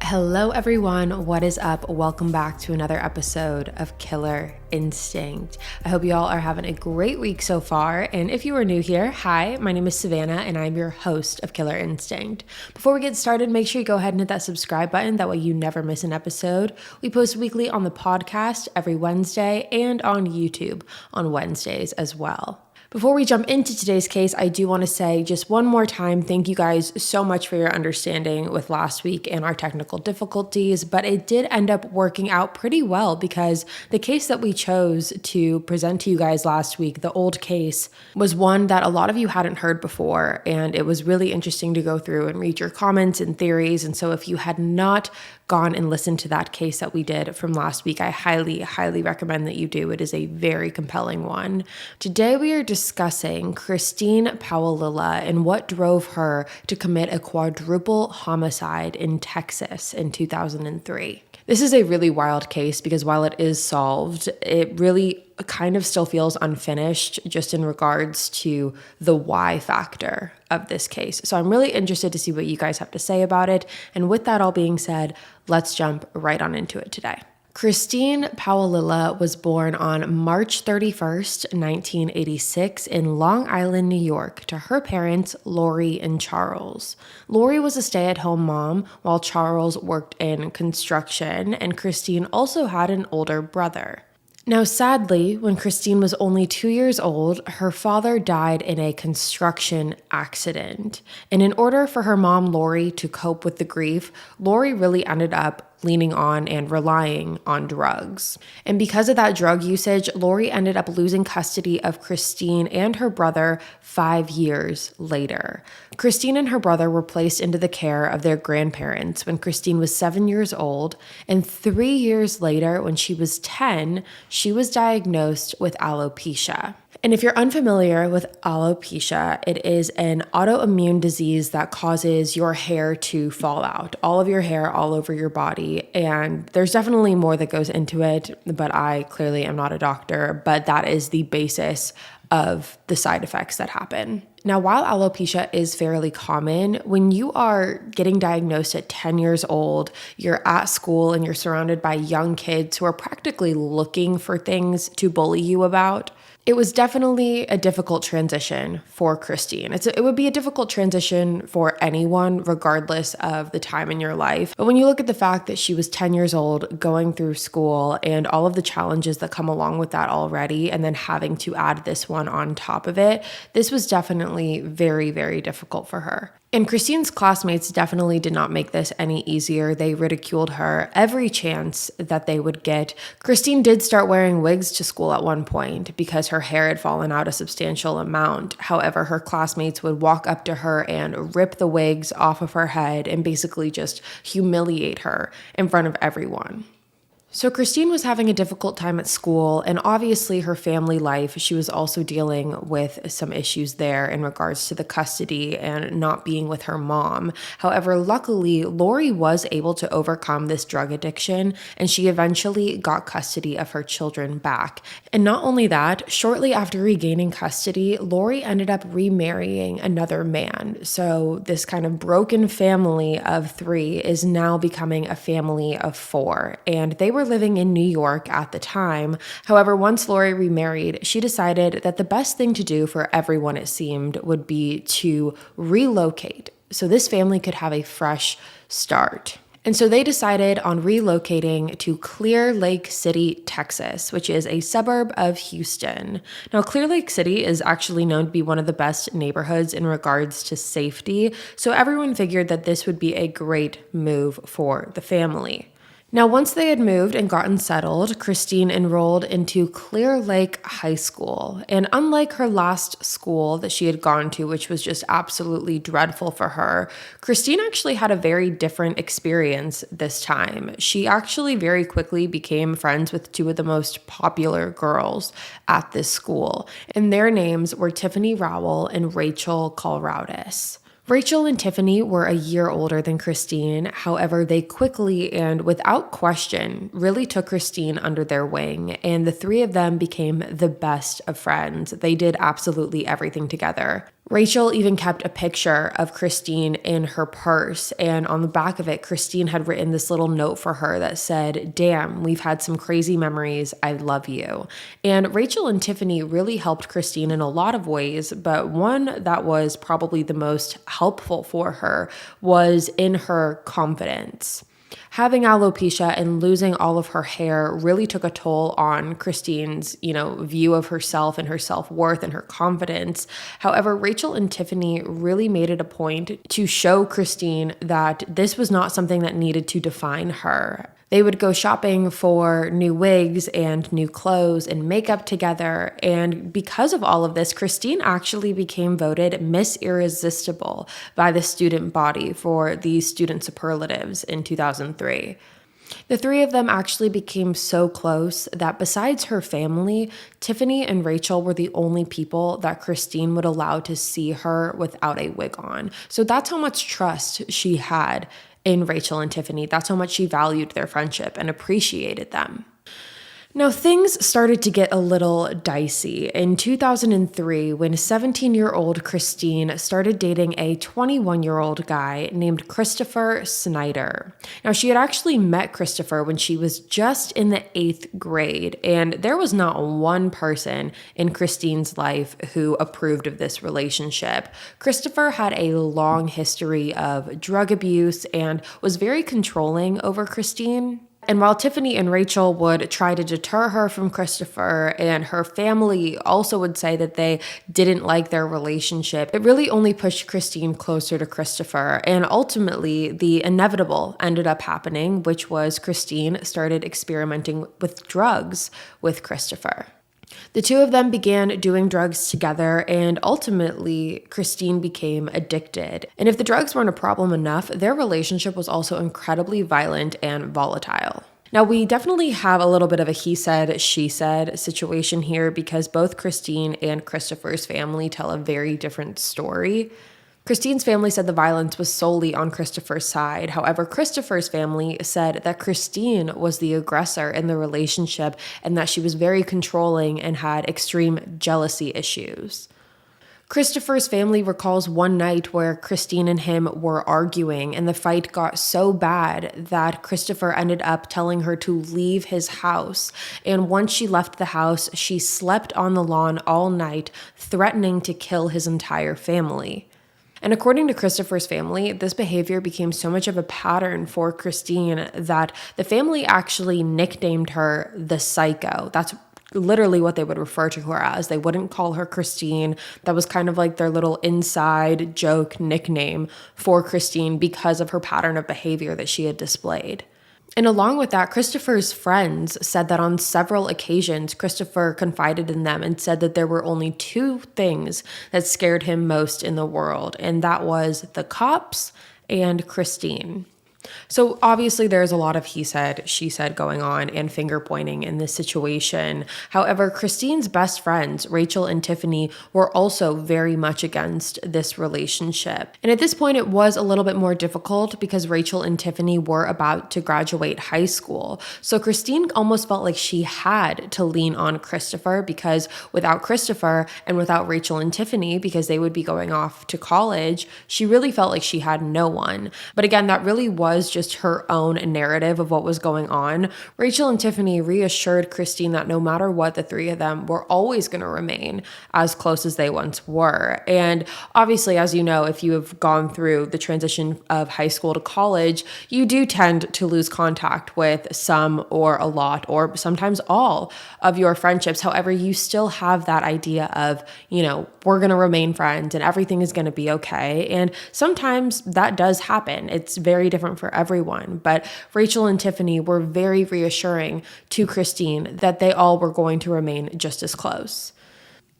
Hello everyone, what is up? Welcome back to another episode of Killer Instinct. I hope you all are having a great week so far, and if you are new here, hi, my name is Savannah and I'm your host of Killer Instinct. Before we get started, make sure you go ahead and hit that subscribe button, that way you never miss an episode. We post weekly on the podcast every Wednesday and on YouTube on Wednesdays as well. Before we jump into today's case, I do want to say just one more time, thank you guys so much for your understanding with last week and our technical difficulties, but it did end up working out pretty well because the case that we chose to present to you guys last week, the old case, was one that a lot of you hadn't heard before, and it was really interesting to go through and read your comments and theories. And so if you had not gone and listened to that case that we did from last week, I highly recommend that you do. It is a very compelling one. Today we are discussing Christina Paolilla and what drove her to commit a quadruple homicide in Texas in 2003. This is a really wild case because while it is solved, it really kind of still feels unfinished just in regards to the why factor of this case. So I'm really interested to see what you guys have to say about it. And with that all being said, let's jump right on into it today. Christina Paolilla was born on March 31st, 1986 in Long Island, New York, to her parents, Lori and Charles. Lori was a stay-at-home mom while Charles worked in construction, and Christine also had an older brother. Now, sadly, when Christine was only 2 years old, her father died in a construction accident. And in order for her mom, Lori, to cope with the grief, Lori really ended up leaning on and relying on drugs. And because of that drug usage, Lori ended up losing custody of Christine and her brother 5 years later. Christine and her brother were placed into the care of their grandparents when Christine was 7 years old, and 3 years later, when she was 10, she was diagnosed with alopecia. And if you're unfamiliar with alopecia, it is an autoimmune disease that causes your hair to fall out, all of your hair all over your body. And there's definitely more that goes into it, but I clearly am not a doctor, but that is the basis of the side effects that happen. Now, while alopecia is fairly common, when you are getting diagnosed at 10 years old, you're at school and you're surrounded by young kids who are practically looking for things to bully you about. It was definitely a difficult transition for Christine. It would be a difficult transition for anyone, regardless of the time in your life. But when you look at the fact that she was 10 years old, going through school, and all of the challenges that come along with that already, and then having to add this one on top of it, this was definitely very difficult for her. And Christine's classmates definitely did not make this any easier. They ridiculed her every chance that they would get. Christine did start wearing wigs to school at one point because her hair had fallen out a substantial amount. However, her classmates would walk up to her and rip the wigs off of her head and basically just humiliate her in front of everyone. So Christine was having a difficult time at school, and obviously her family life, she was also dealing with some issues there in regards to the custody and not being with her mom. However, luckily, Lori was able to overcome this drug addiction, and she eventually got custody of her children back. And not only that, shortly after regaining custody, Lori ended up remarrying another man. So this kind of broken family of 3 is now becoming a family of 4, and they were living in New York at the time. However, once Lori remarried, she decided that the best thing to do for everyone, it seemed, would be to relocate so this family could have a fresh start. And so they decided on relocating to Clearlake City, Texas, which is a suburb of Houston. Now, Clearlake City is actually known to be one of the best neighborhoods in regards to safety, so everyone figured that this would be a great move for the family. Now, once they had moved and gotten settled, Christine enrolled into Clearlake High School. And unlike her last school that she had gone to, which was just absolutely dreadful for her, Christine actually had a very different experience this time. She actually very quickly became friends with 2 of the most popular girls at this school. And their names were Tiffany Rowell and Rachael Koloroutis. Rachael and Tiffany were a year older than Christine. However, they quickly and without question really took Christine under their wing, and the 3 of them became the best of friends. They did absolutely everything together. Rachael even kept a picture of Christine in her purse, and on the back of it, Christine had written this little note for her that said, "Damn, we've had some crazy memories. I love you." And Rachael and Tiffany really helped Christine in a lot of ways, but one that was probably the most helpful for her was in her confidence. Having alopecia and losing all of her hair really took a toll on Christine's, view of herself and her self-worth and her confidence. However, Rachael and Tiffany really made it a point to show Christine that this was not something that needed to define her. They would go shopping for new wigs and new clothes and makeup together. And because of all of this, Christine actually became voted Miss Irresistible by the student body for these student superlatives in 2003. The three of them actually became so close that besides her family, Tiffany and Rachael were the only people that Christine would allow to see her without a wig on. So that's how much trust she had in Rachael and Tiffany. That's how much she valued their friendship and appreciated them. Now, things started to get a little dicey in 2003 when 17-year-old Christine started dating a 21-year-old guy named Christopher Snider. Now, she had actually met Christopher when she was just in the 8th grade, and there was not one person in Christine's life who approved of this relationship. Christopher had a long history of drug abuse and was very controlling over Christine. And while Tiffany and Rachael would try to deter her from Christopher, and her family also would say that they didn't like their relationship, it really only pushed Christine closer to Christopher. And ultimately, the inevitable ended up happening, which was Christine started experimenting with drugs with Christopher. The two of them began doing drugs together, and ultimately, Christine became addicted. And if the drugs weren't a problem enough, their relationship was also incredibly violent and volatile. Now, we definitely have a little bit of a he said, she said situation here because both Christine and Christopher's family tell a very different story. Christine's family said the violence was solely on Christopher's side. However, Christopher's family said that Christine was the aggressor in the relationship and that she was very controlling and had extreme jealousy issues. Christopher's family recalls one night where Christine and him were arguing, and the fight got so bad that Christopher ended up telling her to leave his house. And once she left the house, she slept on the lawn all night, threatening to kill his entire family. And according to Christopher's family, this behavior became so much of a pattern for Christine that the family actually nicknamed her the Psycho. That's literally what they would refer to her as. They wouldn't call her Christine. That was kind of like their little inside joke nickname for Christine because of her pattern of behavior that she had displayed. And along with that, Christopher's friends said that on several occasions, Christopher confided in them and said that there were only two things that scared him most in the world, and that was the cops and Christine. So obviously there's a lot of he said, she said going on and finger pointing in this situation. However, Christine's best friends, Rachael and Tiffany, were also very much against this relationship. And at this point, it was a little bit more difficult because Rachael and Tiffany were about to graduate high school. So Christine almost felt like she had to lean on Christopher because without Christopher and without Rachael and Tiffany, because they would be going off to college, she really felt like she had no one. But again, that really was just her own narrative of what was going on. Rachael and Tiffany reassured Christine that no matter what, the three of them were always going to remain as close as they once were. And obviously, as you know, if you have gone through the transition of high school to college, you do tend to lose contact with some or a lot or sometimes all of your friendships. However, you still have that idea of, we're going to remain friends and everything is going to be okay. And sometimes that does happen. It's very different for everyone. But Rachael and Tiffany were very reassuring to Christine that they all were going to remain just as close.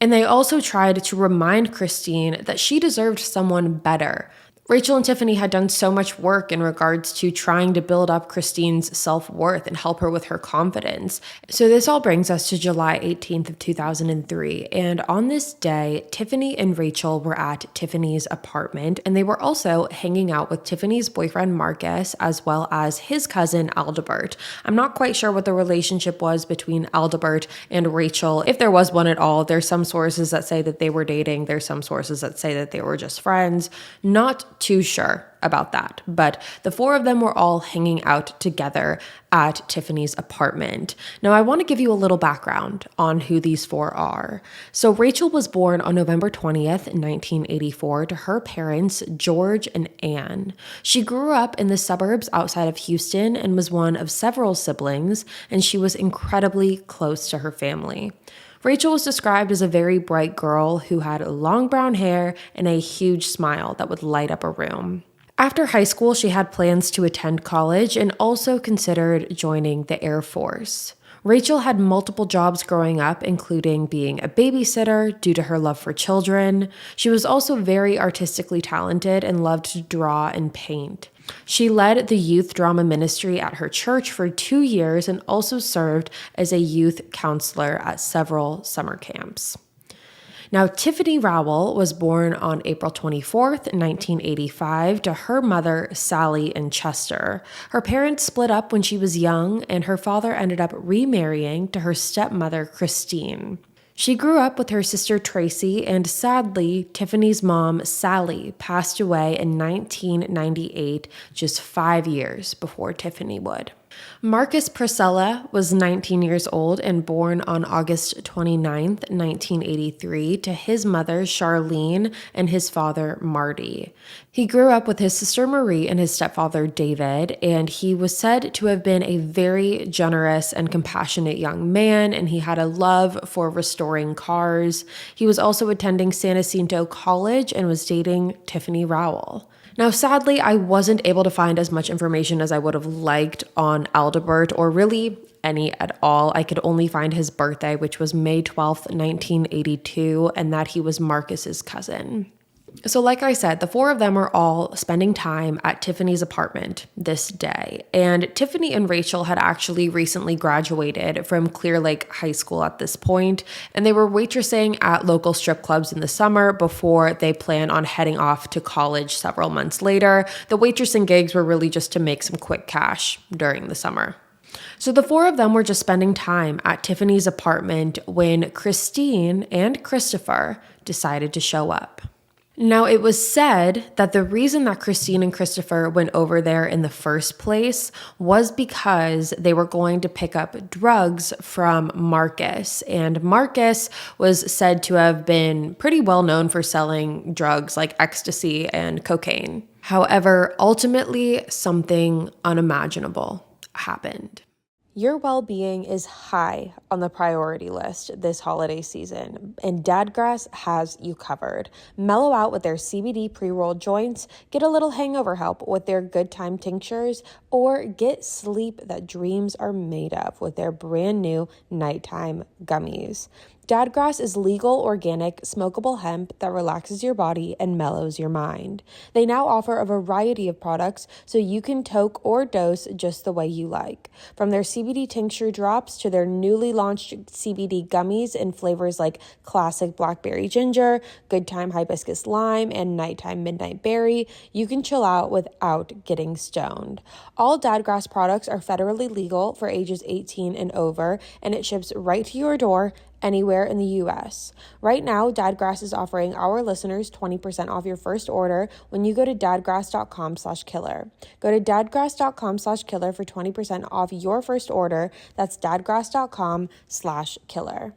And they also tried to remind Christine that she deserved someone better. Rachael and Tiffany had done so much work in regards to trying to build up Christine's self-worth and help her with her confidence. So this all brings us to July 18th of 2003. And on this day, Tiffany and Rachael were at Tiffany's apartment, and they were also hanging out with Tiffany's boyfriend Marcus, as well as his cousin Aldebert. I'm not quite sure what the relationship was between Aldebert and Rachael, if there was one at all. There's some sources that say that they were dating. There's some sources that say that they were just friends. Not too sure about that, but the four of them were all hanging out together at Tiffany's apartment. Now, I want to give you a little background on who these four are. So Rachael was born on November 20th, 1984 to her parents, George and Ann. She grew up in the suburbs outside of Houston and was one of several siblings, and she was incredibly close to her family. Rachael was described as a very bright girl who had long brown hair and a huge smile that would light up a room. After high school, she had plans to attend college and also considered joining the Air Force. Rachael had multiple jobs growing up, including being a babysitter due to her love for children. She was also very artistically talented and loved to draw and paint. She led the youth drama ministry at her church for 2 years and also served as a youth counselor at several summer camps. Now, Tiffany Rowell was born on April 24th, 1985 to her mother, Sally, and Chester. Her parents split up when she was young, and her father ended up remarrying to her stepmother, Christine. She grew up with her sister Tracy, and sadly, Tiffany's mom, Sally, passed away in 1998, just 5 years before Tiffany would. Marcus Priscilla was 19 years old and born on August 29th, 1983, to his mother, Charlene, and his father, Marty. He grew up with his sister Marie and his stepfather, David, and he was said to have been a very generous and compassionate young man, and he had a love for restoring cars. He was also attending San Jacinto College and was dating Tiffany Rowell. Now, sadly, I wasn't able to find as much information as I would have liked on Aldebert, or really any at all. I could only find his birthday, which was May 12th, 1982, and that he was Marcus's cousin. So like I said, the four of them are all spending time at Tiffany's apartment this day. And Tiffany and Rachael had actually recently graduated from Clearlake High School at this point, and they were waitressing at local strip clubs in the summer before they plan on heading off to college several months later. The waitressing gigs were really just to make some quick cash during the summer. So the four of them were just spending time at Tiffany's apartment when Christine and Christopher decided to show up. Now, it was said that the reason that Christine and Christopher went over there in the first place was because they were going to pick up drugs from Marcus. And Marcus was said to have been pretty well known for selling drugs like ecstasy and cocaine. However, ultimately, something unimaginable happened. Your well-being is high on the priority list this holiday season, and Dadgrass has you covered. Mellow out with their CBD pre-rolled joints, get a little hangover help with their Good Time tinctures, or get sleep that dreams are made of with their brand new nighttime gummies. Dadgrass is legal, organic, smokable hemp that relaxes your body and mellows your mind. They now offer a variety of products so you can toke or dose just the way you like. From their CBD tincture drops to their newly launched CBD gummies in flavors like classic blackberry ginger, good time hibiscus lime, and nighttime midnight berry, you can chill out without getting stoned. All Dadgrass products are federally legal for ages 18 and over, and it ships right to your door anywhere in the U.S. Right now, Dadgrass is offering our listeners 20% off your first order when you go to dadgrass.com/killer. Go to dadgrass.com/killer for 20% off your first order. That's dadgrass.com/killer.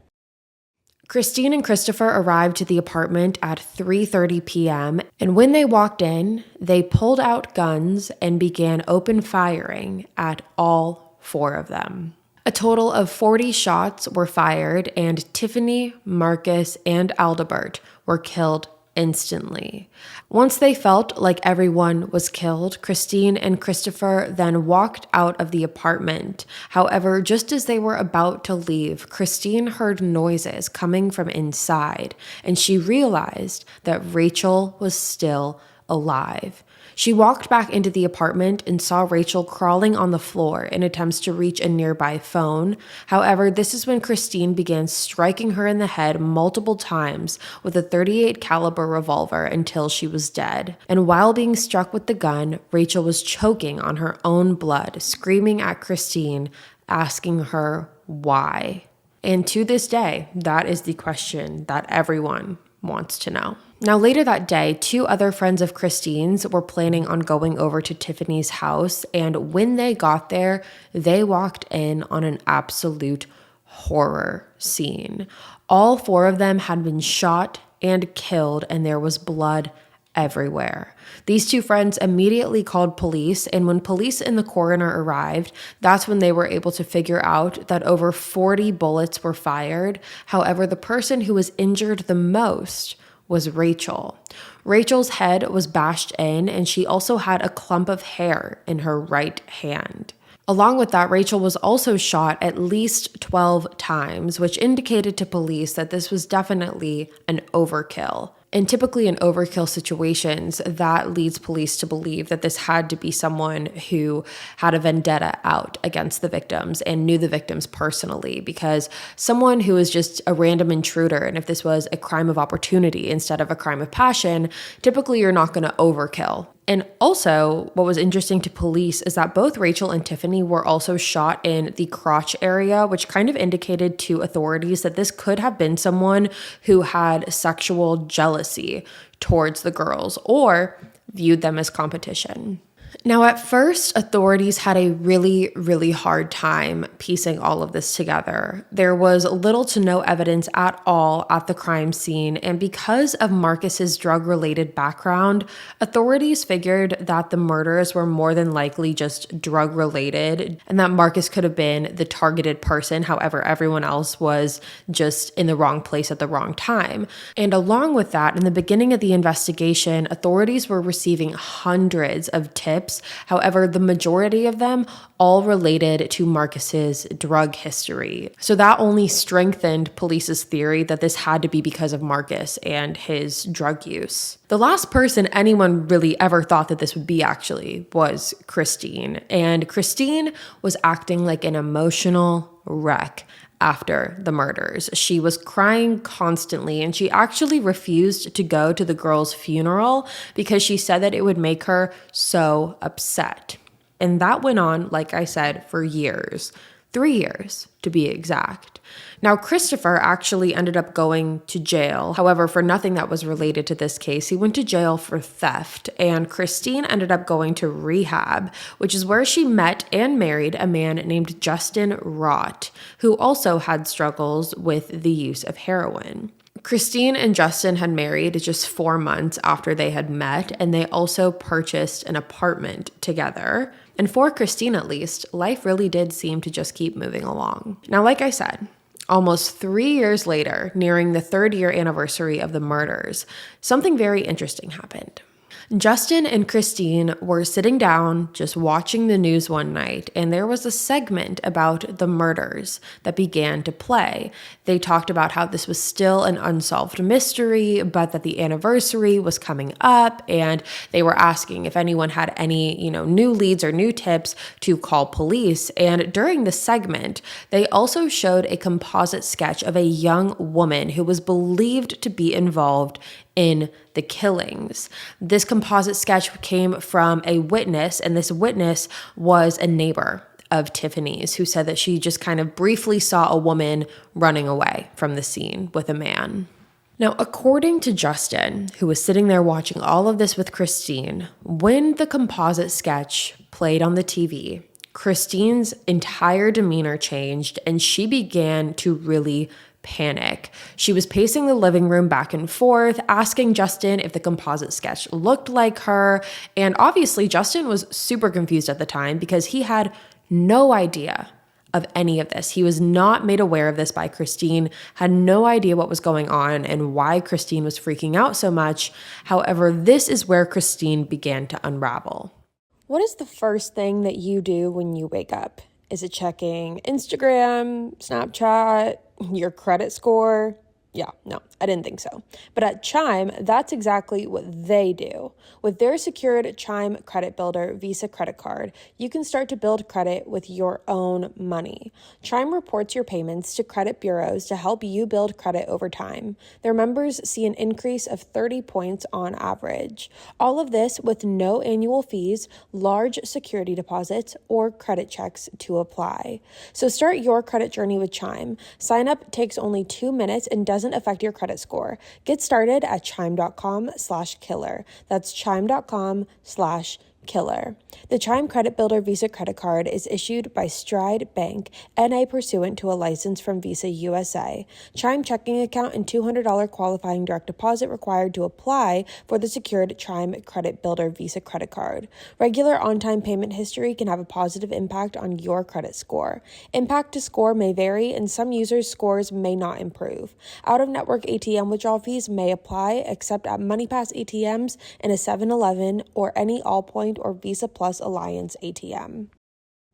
Christine and Christopher arrived to the apartment at 3:30 p.m., and when they walked in, they pulled out guns and began open firing at all four of them. A total of 40 shots were fired, and Tiffany, Marcus, and Aldebert were killed instantly. Once they felt like everyone was killed, Christine and Christopher then walked out of the apartment. However, just as they were about to leave, Christine heard noises coming from inside, and she realized that Rachael was still alive. She walked back into the apartment and saw Rachael crawling on the floor in attempts to reach a nearby phone. However, this is when Christine began striking her in the head multiple times with a .38 caliber revolver until she was dead. And while being struck with the gun, Rachael was choking on her own blood, screaming at Christine, asking her why. And to this day, that is the question that everyone wants to know. Now, later that day, 2 other friends of Christine's were planning on going over to Tiffany's house, and when they got there, they walked in on an absolute horror scene. All 4 of them had been shot and killed, and there was blood everywhere. These 2 friends immediately called police, and when police and the coroner arrived, that's when they were able to figure out that over 40 bullets were fired. However, the person who was injured the most was Rachael. Rachael's head was bashed in, and she also had a clump of hair in her right hand. Along with that, Rachael was also shot at least 12 times, which indicated to police that this was definitely an overkill. And typically in overkill situations, that leads police to believe that this had to be someone who had a vendetta out against the victims and knew the victims personally, because someone who is just a random intruder, and if this was a crime of opportunity instead of a crime of passion, typically you're not going to overkill. And also, what was interesting to police is that both Rachael and Tiffany were also shot in the crotch area, which kind of indicated to authorities that this could have been someone who had sexual jealousy towards the girls or viewed them as competition. Now, at first, authorities had a really, really hard time piecing all of this together. There was little to no evidence at all at the crime scene, and because of Marcus's drug-related background, authorities figured that the murders were more than likely just drug-related, and that Marcus could have been the targeted person. However, everyone else was just in the wrong place at the wrong time. And along with that, in the beginning of the investigation, authorities were receiving hundreds of tips. However, the majority of them all related to Marcus's drug history. So that only strengthened police's theory that this had to be because of Marcus and his drug use. The last person anyone really ever thought that this would be actually was Christine. And Christine was acting like an emotional wreck after the murders. She was crying constantly, and she actually refused to go to the girl's funeral because she said that it would make her so upset. And that went on, like I said, for years. 3 years, to be exact. Now, Christopher actually ended up going to jail. However, for nothing that was related to this case, he went to jail for theft, and Christine ended up going to rehab, which is where she met and married a man named Justin Rott, who also had struggles with the use of heroin. Christine and Justin had married just 4 months after they had met, and they also purchased an apartment together. And for Christine, at least, life really did seem to just keep moving along. Now, like I said, almost 3 years later, nearing the 3rd-year anniversary of the murders, something very interesting happened. Justin and Christine were sitting down just watching the news one night, and there was a segment about the murders that began to play. They talked about how this was still an unsolved mystery, but that the anniversary was coming up, and they were asking if anyone had any, new leads or new tips to call police. And during the segment, they also showed a composite sketch of a young woman who was believed to be involved in the killings. This composite sketch came from a witness, and this witness was a neighbor of Tiffany's who said that she just kind of briefly saw a woman running away from the scene with a man. Now, according to Justin, who was sitting there watching all of this with Christine, when the composite sketch played on the TV, Christine's entire demeanor changed, and she began to really panic. She was pacing the living room back and forth, asking Justin if the composite sketch looked like her. And obviously, Justin was super confused at the time because he had no idea of any of this. He was not made aware of this by Christine, had no idea what was going on and why Christine was freaking out so much. However, this is where Christine began to unravel. What is the first thing that you do when you wake up? Is it checking Instagram, Snapchat, your credit score? Yeah, no, I didn't think so. But at Chime, that's exactly what they do. With their secured Chime Credit Builder Visa credit card, you can start to build credit with your own money. Chime reports your payments to credit bureaus to help you build credit over time. Their members see an increase of 30 points on average. All of this with no annual fees, large security deposits, or credit checks to apply. So start your credit journey with Chime. Sign up takes only 2 minutes and doesn't affect your credit score. Get started at chime.com/killer. That's chime.com/killer. The Chime Credit Builder Visa credit card is issued by Stride Bank, N.A. pursuant to a license from Visa USA. Chime checking account and $200 qualifying direct deposit required to apply for the secured Chime Credit Builder Visa credit card. Regular on-time payment history can have a positive impact on your credit score. Impact to score may vary, and some users' scores may not improve. Out-of-network ATM withdrawal fees may apply, except at MoneyPass ATMs and a 7-Eleven or any Allpoint or Visa Plus Alliance ATM.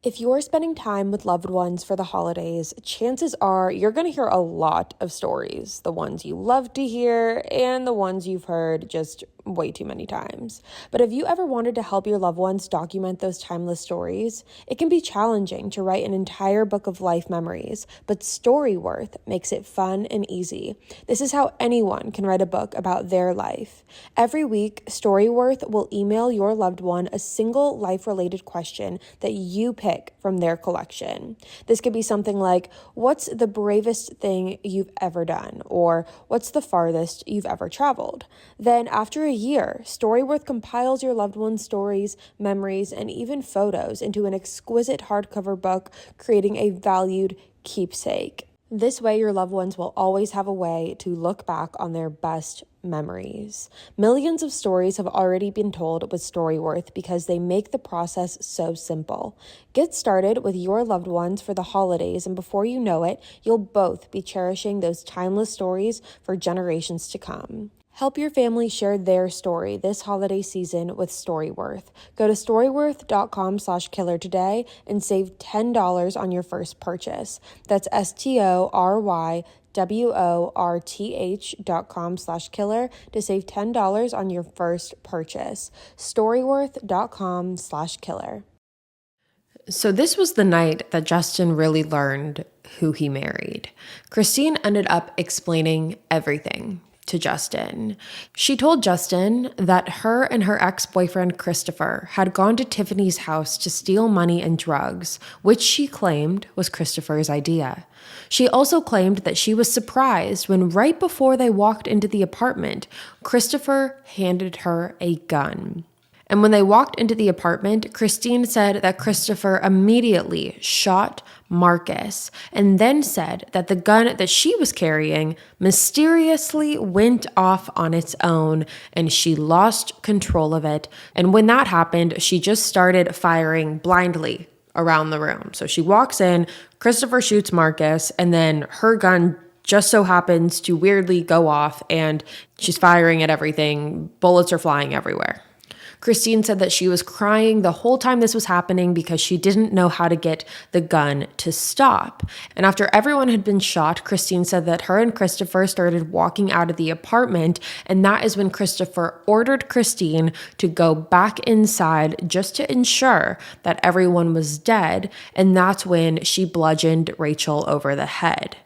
If you're spending time with loved ones for the holidays, chances are you're going to hear a lot of stories, the ones you love to hear and the ones you've heard just way too many times. But have you ever wanted to help your loved ones document those timeless stories? It can be challenging to write an entire book of life memories, but Storyworth makes it fun and easy. This is how anyone can write a book about their life. Every week, Storyworth will email your loved one a single life-related question that you pick from their collection. This could be something like, what's the bravest thing you've ever done? Or what's the farthest you've ever traveled? Then after a year, Storyworth compiles your loved one's stories, memories, and even photos into an exquisite hardcover book, creating a valued keepsake. This way, your loved ones will always have a way to look back on their best memories. Millions of stories have already been told with Storyworth because they make the process so simple. Get started with your loved ones for the holidays, and before you know it, you'll both be cherishing those timeless stories for generations to come. Help your family share their story this holiday season with Storyworth. Go to storyworth.com/killer today and save $10 on your first purchase. That's STORYWORTH.com/killer to save $10 on your first purchase. Storyworth.com/killer. So this was the night that Justin really learned who he married. Christine ended up explaining everything to Justin. She told Justin that her and her ex-boyfriend Christopher had gone to Tiffany's house to steal money and drugs, which she claimed was Christopher's idea. She also claimed that she was surprised when right before they walked into the apartment, Christopher handed her a gun. And when they walked into the apartment, Christine said that Christopher immediately shot Marcus and then said that the gun that she was carrying mysteriously went off on its own and she lost control of it. And when that happened, she just started firing blindly around the room. So she walks in, Christopher shoots Marcus, and then her gun just so happens to weirdly go off and she's firing at everything. Bullets are flying everywhere. Christine said that she was crying the whole time this was happening because she didn't know how to get the gun to stop. And after everyone had been shot, Christine said that her and Christopher started walking out of the apartment, and that is when Christopher ordered Christine to go back inside just to ensure that everyone was dead, and that's when she bludgeoned Rachael over the head.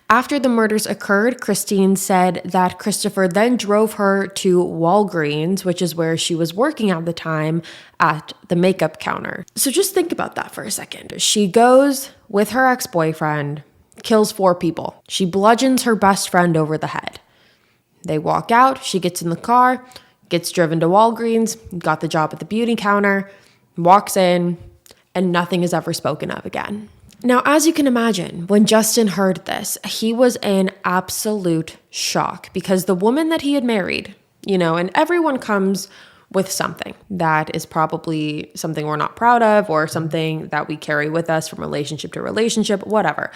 After the murders occurred, Christine said that Christopher then drove her to Walgreens, which is where she was working at the time, at the makeup counter. So just think about that for a second. She goes with her ex-boyfriend, kills 4 people. She bludgeons her best friend over the head. They walk out, she gets in the car, gets driven to Walgreens, got the job at the beauty counter, walks in, and nothing is ever spoken of again. Now, as you can imagine, when Justin heard this, he was in absolute shock because the woman that he had married, and everyone comes with something that is probably something we're not proud of or something that we carry with us from relationship to relationship, whatever.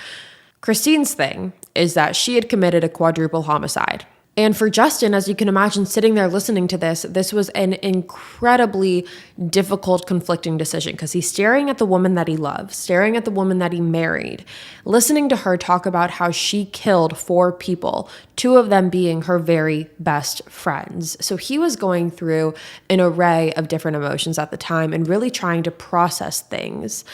Christine's thing is that she had committed a quadruple homicide. And for Justin, as you can imagine, sitting there listening to this was an incredibly difficult, conflicting decision because he's staring at the woman that he loves, staring at the woman that he married, listening to her talk about how she killed 4 people, 2 of them being her very best friends. So he was going through an array of different emotions at the time and really trying to process things.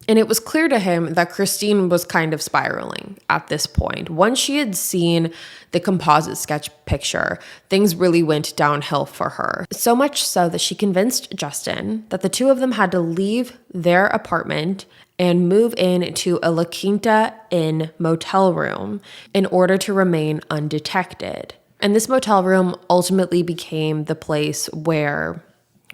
And it was clear to him that Christine was kind of spiraling at this point. Once she had seen the composite sketch picture, things really went downhill for her. So much so that she convinced Justin that the 2 of them had to leave their apartment and move into a La Quinta Inn motel room in order to remain undetected. And this motel room ultimately became the place where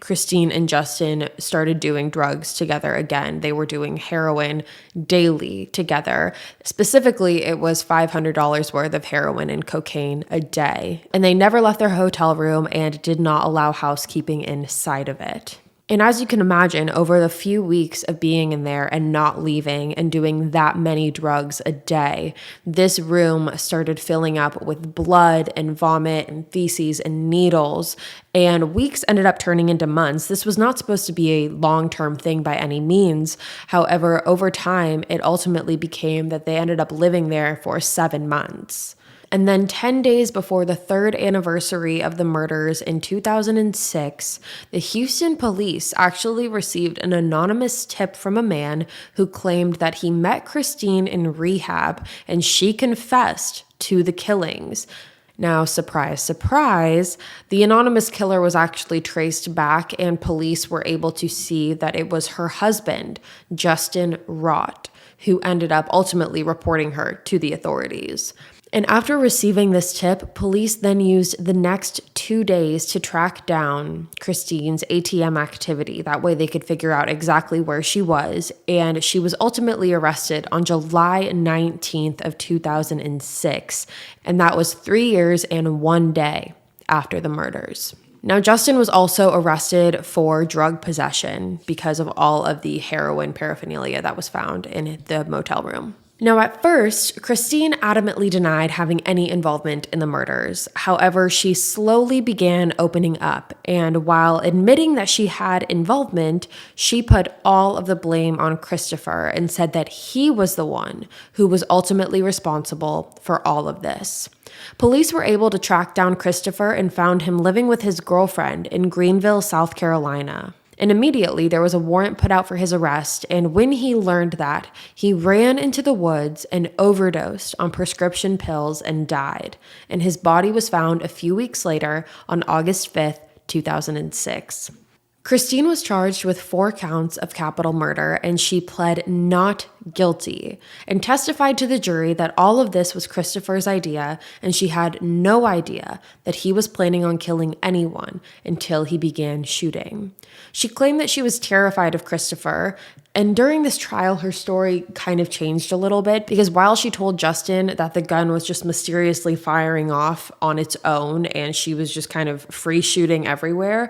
Christine and Justin started doing drugs together again. They were doing heroin daily together. Specifically, it was $500 worth of heroin and cocaine a day. And they never left their hotel room and did not allow housekeeping inside of it. And as you can imagine, over the few weeks of being in there and not leaving and doing that many drugs a day, this room started filling up with blood and vomit and feces and needles. And weeks ended up turning into months. This was not supposed to be a long-term thing by any means. However, over time, it ultimately became that they ended up living there for 7 months. And then 10 days before the 3rd anniversary of the murders in 2006, the Houston police actually received an anonymous tip from a man who claimed that he met Christine in rehab and she confessed to the killings. Now, surprise, surprise, the anonymous killer was actually traced back and police were able to see that it was her husband, Justin Rott, who ended up ultimately reporting her to the authorities. And after receiving this tip, police then used the next 2 days to track down Christine's ATM activity. That way they could figure out exactly where she was. And she was ultimately arrested on July 19th of 2006. And that was 3 years and 1 day after the murders. Now, Justin was also arrested for drug possession because of all of the heroin paraphernalia that was found in the motel room. Now, at first, Christine adamantly denied having any involvement in the murders. However, she slowly began opening up, and while admitting that she had involvement, she put all of the blame on Christopher and said that he was the one who was ultimately responsible for all of this. Police were able to track down Christopher and found him living with his girlfriend in Greenville, South Carolina. And immediately there was a warrant put out for his arrest, and when he learned that, he ran into the woods and overdosed on prescription pills and died. And his body was found a few weeks later on August 5th, 2006. Christine was charged with 4 counts of capital murder, and she pled not guilty and testified to the jury that all of this was Christopher's idea, and she had no idea that he was planning on killing anyone until he began shooting. She claimed that she was terrified of Christopher, and during this trial, her story kind of changed a little bit because while she told Justin that the gun was just mysteriously firing off on its own and she was just kind of free shooting everywhere,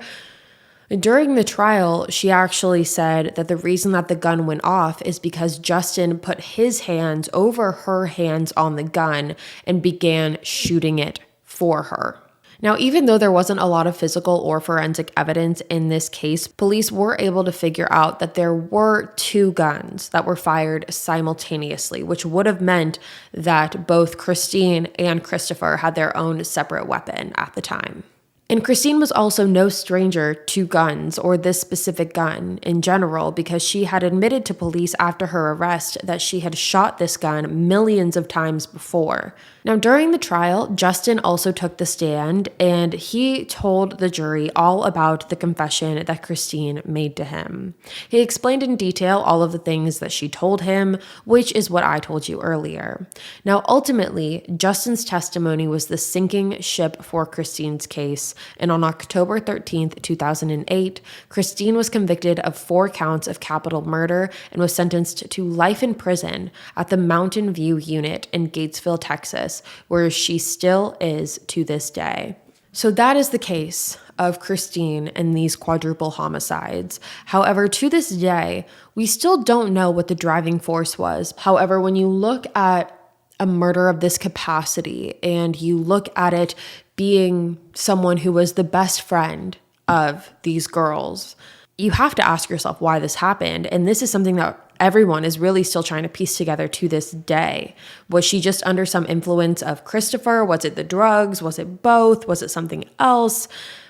during the trial, she actually said that the reason that the gun went off is because Justin put his hands over her hands on the gun and began shooting it for her. Now, even though there wasn't a lot of physical or forensic evidence in this case, police were able to figure out that there were 2 guns that were fired simultaneously, which would have meant that both Christine and Christopher had their own separate weapon at the time. And Christine was also no stranger to guns or this specific gun in general because she had admitted to police after her arrest that she had shot this gun millions of times before. Now, during the trial, Justin also took the stand and he told the jury all about the confession that Christine made to him. He explained in detail all of the things that she told him, which is what I told you earlier. Now, ultimately, Justin's testimony was the sinking ship for Christine's case, and on October 13th, 2008, Christine was convicted of 4 counts of capital murder and was sentenced to life in prison at the Mountain View unit in Gatesville, Texas, where she still is to this day. So that is the case of Christine and these quadruple homicides. However, to this day, we still don't know what the driving force was. However, when you look at a murder of this capacity and you look at it being someone who was the best friend of these girls, you have to ask yourself why this happened. And this is something that everyone is really still trying to piece together to this day. Was she just under some influence of Christopher? Was it the drugs? Was it both? Was it something else?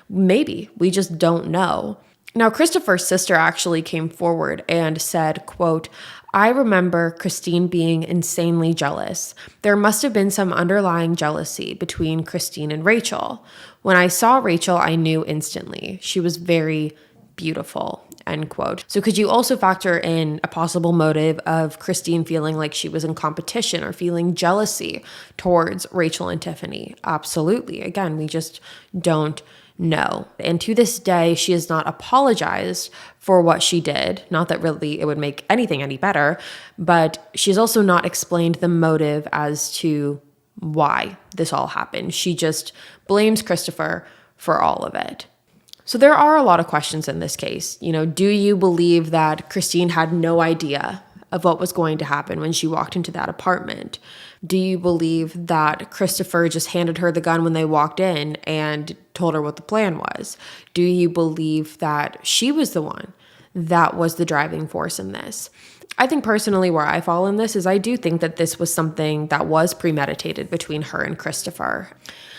Maybe. We just don't know. Now, Christopher's sister actually came forward and said, quote, "I remember Christine being insanely jealous. There must have been some underlying jealousy between Christine and Rachael. When I saw Rachael, I knew instantly. She was very beautiful," end quote. So could you also factor in a possible motive of Christine feeling like she was in competition or feeling jealousy towards Rachael and Tiffany? Absolutely. Again, we just don't know. And to this day, she has not apologized for what she did. Not that really it would make anything any better, but she's also not explained the motive as to why this all happened. She just blames Christopher for all of it. So there are a lot of questions in this case. Do you believe that Christine had no idea of what was going to happen when she walked into that apartment? Do you believe that Christopher just handed her the gun when they walked in and told her what the plan was? Do you believe that she was the one that was the driving force in this? I think personally where I fall in this is I do think that this was something that was premeditated between her and Christopher.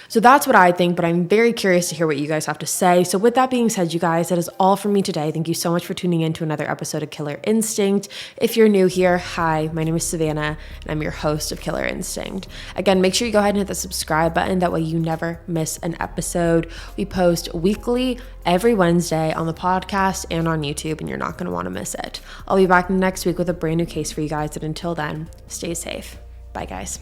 So that's what I think, but I'm very curious to hear what you guys have to say. So with that being said, you guys, that is all from me today. Thank you so much for tuning in to another episode of Killer Instinct. If you're new here, hi, my name is Savannah, and I'm your host of Killer Instinct. Again, make sure you go ahead and hit the subscribe button. That way you never miss an episode. We post weekly every Wednesday on the podcast and on YouTube, and you're not going to want to miss it. I'll be back next week with a brand new case for you guys, and until then, stay safe. Bye, guys.